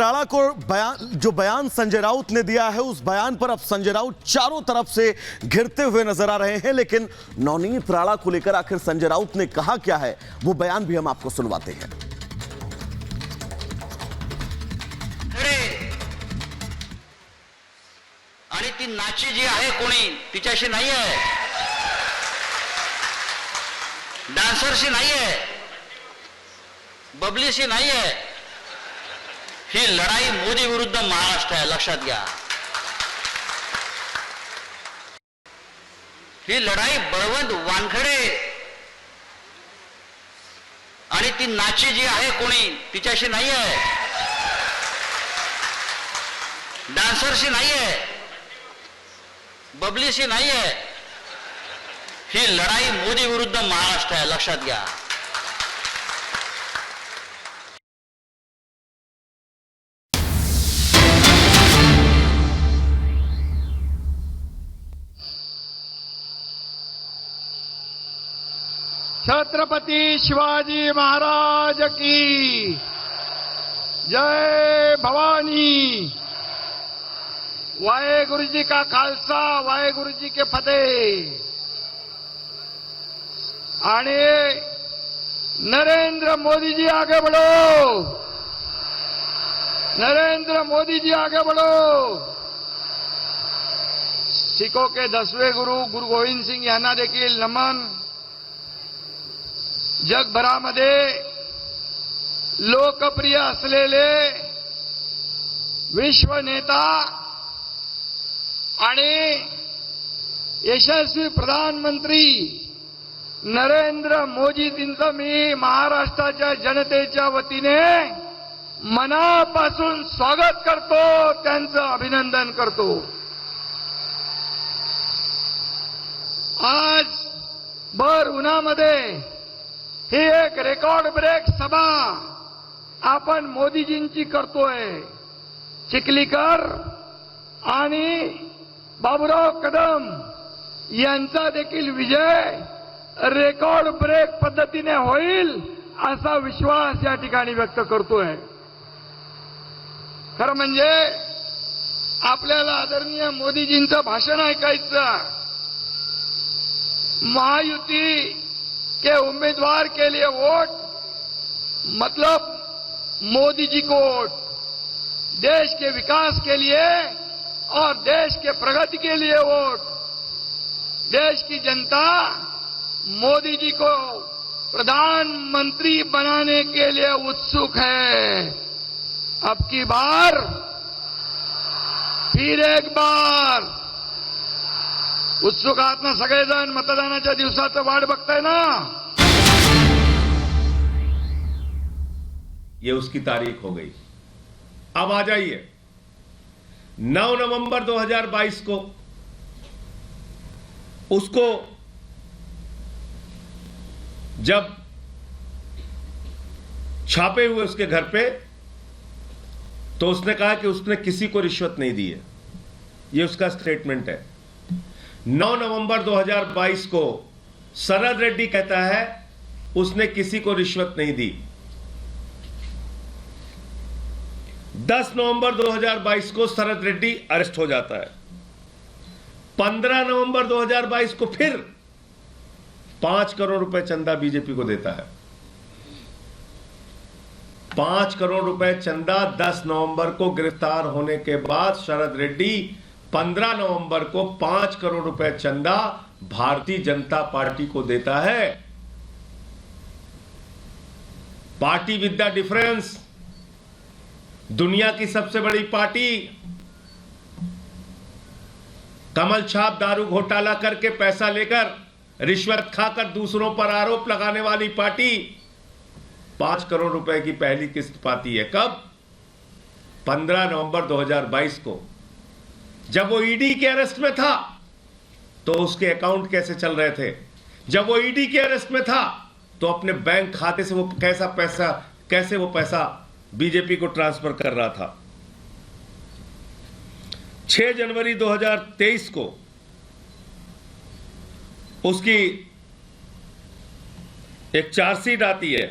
राणा को जो बयान संजय राउत ने दिया है, उस बयान पर अब संजय राउत चारों तरफ से घिरते हुए नजर आ रहे हैं। लेकिन नवनीत राणा को लेकर आखिर संजय राउत ने कहा क्या है, वो बयान भी हम आपको सुनवाते हैं। आणि ती नाची जी आहे कोणी तिच्याशी नाही आहे, डान्सरशी नाही आहे, बबलीशी नाही आहे। ही लढाई मोदी विरुद्ध महाराष्ट्र आहे, लक्षात घ्या। ही लढाई बळवंत वानखडे आणि ती नाची जी आहे कोणी तिच्याशी नाही आहे, डान्सरशी नाही आहे, बबलीशी नाही आहे। ही लढाई मोदी विरुद्ध महाराष्ट्र आहे, लक्षात घ्या। छत्रपति शिवाजी महाराज की जय भवानी। वाहेगुरु जी का खालसा, वाहेगुरु जी के फतेह। आने नरेंद्र मोदी जी आगे बढ़ो, नरेंद्र मोदी जी आगे बढ़ो। सिखों के 10वें गुरु गुरु गोविंद सिंग यांना देखील नमन। जगभरामध्ये लोकप्रिय असलेले विश्व नेता आणि यशस्वी प्रधानमंत्री नरेंद्र मोदीजींचं मी महाराष्ट्राच्या जनतेच्या वतीने मनापासून स्वागत करतो, त्यांचं अभिनंदन करतो। आज भर उन्हामध्ये ही एक रेकॉर्ड ब्रेक सभा आपण मोदीजींची करतोय। चिखलीकर आणि बाबूराव कदम यांचा देखील विजय रेकॉर्ड ब्रेक पद्धतीने होईल असा विश्वास या ठिकाणी व्यक्त करतोय। खरं म्हणजे आपल्याला आदरणीय मोदीजींचं भाषण ऐकायचं। महायुति के उम्मीदवार के लिए वोट मतलब मोदी जी को वोट, देश के विकास के लिए और देश के प्रगति के लिए वोट। देश की जनता मोदी जी को प्रधानमंत्री बनाने के लिए उत्सुक है। अब की बार फिर एक बार उत्सुक आहात ना सगळेजण? मतदानाच्या दिवसाचं वाट बघताय ना? ये उसकी तारीख हो गई। अब आ जाइए 9 नवंबर 2022 को उसको जब छापे हुए उसके घर पे, तो उसने कहा कि उसने किसी को रिश्वत नहीं दी है। ये उसका स्टेटमेंट है। 9 नवंबर 2022 को शरद रेड्डी कहता है उसने किसी को रिश्वत नहीं दी। 10 नवंबर 2022 को शरद रेड्डी अरेस्ट हो जाता है। 15 नवंबर 2022 को फिर 5 करोड़ रुपए चंदा बीजेपी को देता है। 5 करोड़ रुपए चंदा 10 नवंबर को गिरफ्तार होने के बाद शरद रेड्डी 15 नवंबर को 5 करोड़ रुपए चंदा भारतीय जनता पार्टी को देता है। पार्टी विद द डिफरेंस, दुनिया की सबसे बड़ी पार्टी, कमल छाप दारू घोटाला करके पैसा लेकर रिश्वत खाकर दूसरों पर आरोप लगाने वाली पार्टी 5 करोड़ रुपए की पहली किस्त पाती है। कब? 15 नवंबर 2022 को, जब वो ईडी के अरेस्ट में था। तो उसके अकाउंट कैसे चल रहे थे? जब वो ईडी के अरेस्ट में था तो अपने बैंक खाते से वो कैसे वो पैसा बीजेपी को ट्रांसफर कर रहा था। 6 जनवरी 2023 को उसकी एक चार्जशीट आती है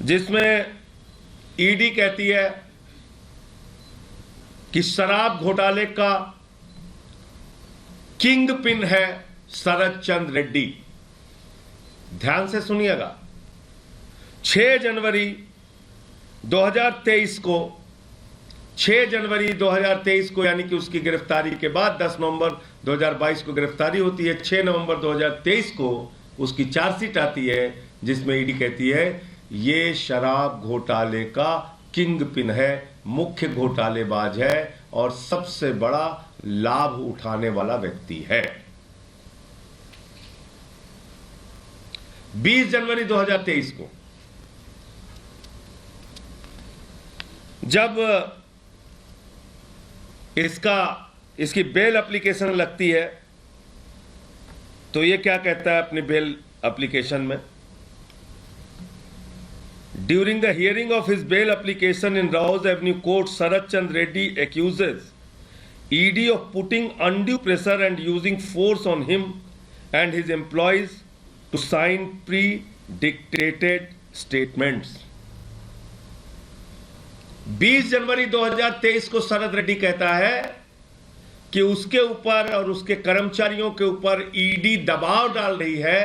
जिसमें ईडी कहती है कि शराब घोटाले का किंग पिन है शरद चंद्र रेड्डी। ध्यान से सुनिएगा, 6 जनवरी 2023 को यानी कि उसकी गिरफ्तारी के बाद 10 नवंबर 2022 को गिरफ्तारी होती है। 6 नवंबर 2023 को उसकी चार्जशीट आती है जिसमें ईडी कहती है ये शराब घोटाले का किंग पिन है, मुख्य घोटालेबाज है और सबसे बड़ा लाभ उठाने वाला व्यक्ति है। 20 जनवरी 2023 को जब इसकी बेल एप्लीकेशन लगती है तो ये क्या कहता है अपनी बेल एप्लीकेशन में, during the hearing of his bail application in Rouse Avenue court, Sharad Chandra Reddy accuses ED of putting undue pressure and using force on him and his employees to sign predictated statements. 20 जनवरी 2023 को शरद रेड्डी कहता है कि उसके ऊपर और उसके कर्मचारियों के ऊपर ईडी दबाव डाल रही है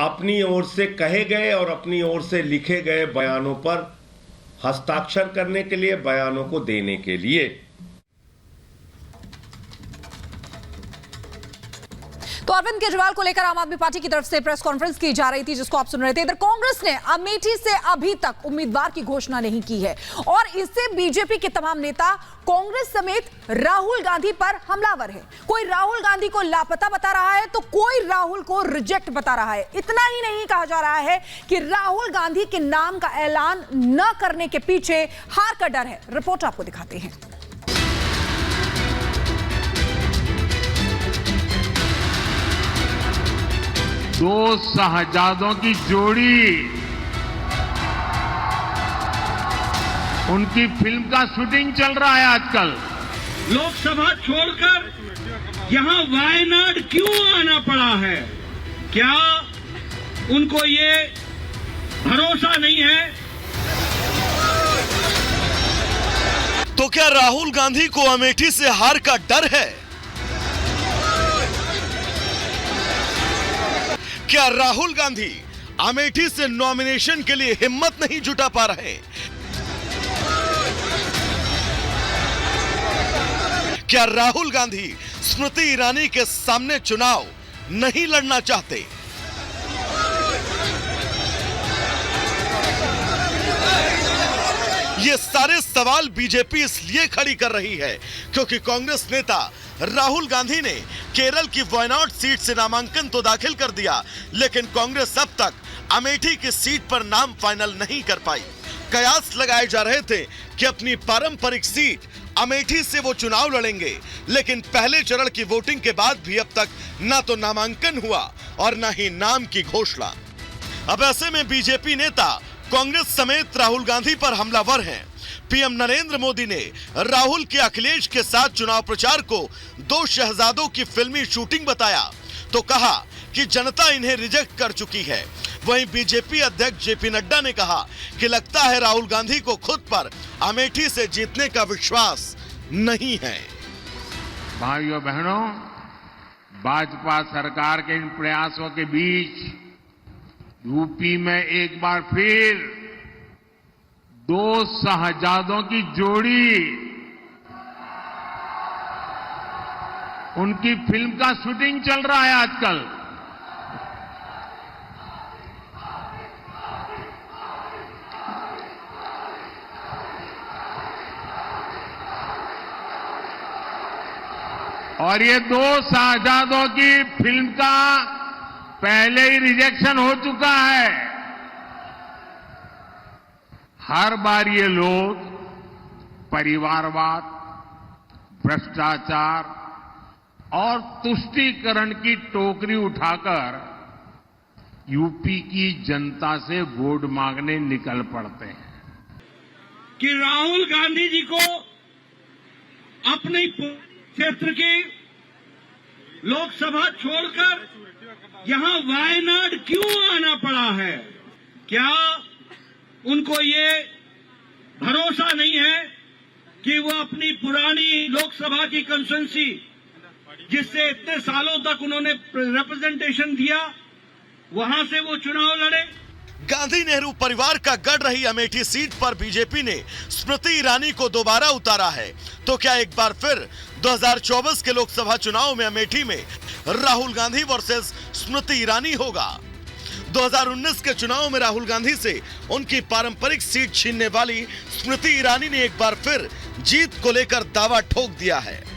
अपनी ओर से कहे गए और अपनी ओर से लिखे गए बयानों पर हस्ताक्षर करने के लिए, बयानों को देने के लिए। तो अरविंद केजरीवाल को लेकर आम आदमी पार्टी की तरफ से प्रेस कॉन्फ्रेंस की जा रही थी जिसको आप सुन रहे थे। इधर कांग्रेस ने अमेठी से अभी तक उम्मीदवार की घोषणा नहीं की है और इससे बीजेपी के तमाम नेता कांग्रेस समेत राहुल गांधी पर हमलावर है। कोई राहुल गांधी को लापता बता रहा है तो कोई राहुल को रिजेक्ट बता रहा है। इतना ही नहीं, कहा जा रहा है कि राहुल गांधी के नाम का ऐलान न करने के पीछे हार का डर है। रिपोर्ट आपको दिखाते हैं। दो शहजादों की जोड़ी, उनकी फिल्म का शूटिंग चल रहा है आजकल। लोकसभा छोड़कर यहां वायनाड क्यों आना पड़ा है? क्या उनको ये भरोसा नहीं है? तो क्या राहुल गांधी को अमेठी से हार का डर है? क्या राहुल गांधी अमेठी से नॉमिनेशन के लिए हिम्मत नहीं जुटा पा रहे? क्या राहुल गांधी स्मृति ईरानी के सामने चुनाव नहीं लड़ना चाहते? ये सारे सवाल बीजेपी इसलिए खड़ी कर रही है क्योंकि कांग्रेस नेता राहुल गांधी ने केरल की वायनाड सीट से नामांकन तो दाखिल कर दिया, लेकिन कांग्रेस अब तक अमेठी की सीट पर नाम फाइनल नहीं कर पाई। कयास लगाए जा रहे थे कि अपनी पारंपरिक सीट अमेठी से वो चुनाव लड़ेंगे, लेकिन पहले चरण की वोटिंग के बाद भी अब तक ना तो नामांकन हुआ और ना ही नाम की घोषणा। अब ऐसे में बीजेपी नेता कांग्रेस समेत राहुल गांधी पर हमलावर हैं। पीएम नरेंद्र मोदी ने राहुल के अखिलेश के साथ चुनाव प्रचार को दो शहजादों की फिल्मी शूटिंग बताया तो कहा कि जनता इन्हें रिजेक्ट कर चुकी है। वहीं बीजेपी अध्यक्ष जेपी नड्डा ने कहा कि लगता है राहुल गांधी को खुद पर अमेठी से जीतने का विश्वास नहीं है। भाइयों बहनों, भाजपा सरकार के इन प्रयासों के बीच यूपी में एक बार फिर दो शहजादों की जोड़ी, उनकी फिल्म का शूटिंग चल रहा है आजकल। और ये दो शहजादों की फिल्म का पहले ही रिजेक्शन हो चुका है। हर बार ये लोग परिवारवाद, भ्रष्टाचार और तुष्टीकरण की टोकरी उठाकर यूपी की जनता से वोट मांगने निकल पड़ते हैं। कि राहुल गांधी जी को अपने क्षेत्र की लोकसभा छोड़कर यहां वायनाड क्यों आना पड़ा है? क्या उनको ये कि वो अपनी पुरानी लोकसभा की कंस्टिट्यूंसी, जिससे इतने सालों तक उन्होंने रिप्रेजेंटेशन दिया, वहां से वो चुनाव लड़े। गांधी नेहरू परिवार का गढ़ रही अमेठी सीट पर बीजेपी ने स्मृति ईरानी को दोबारा उतारा है। तो क्या एक बार फिर 2024 के लोकसभा चुनाव में अमेठी में राहुल गांधी वर्सेस स्मृति ईरानी होगा? 2019 के चुनाव में राहुल गांधी से उनकी पारंपरिक सीट छीनने वाली स्मृति ईरानी ने एक बार फिर जीत को लेकर दावा ठोक दिया है।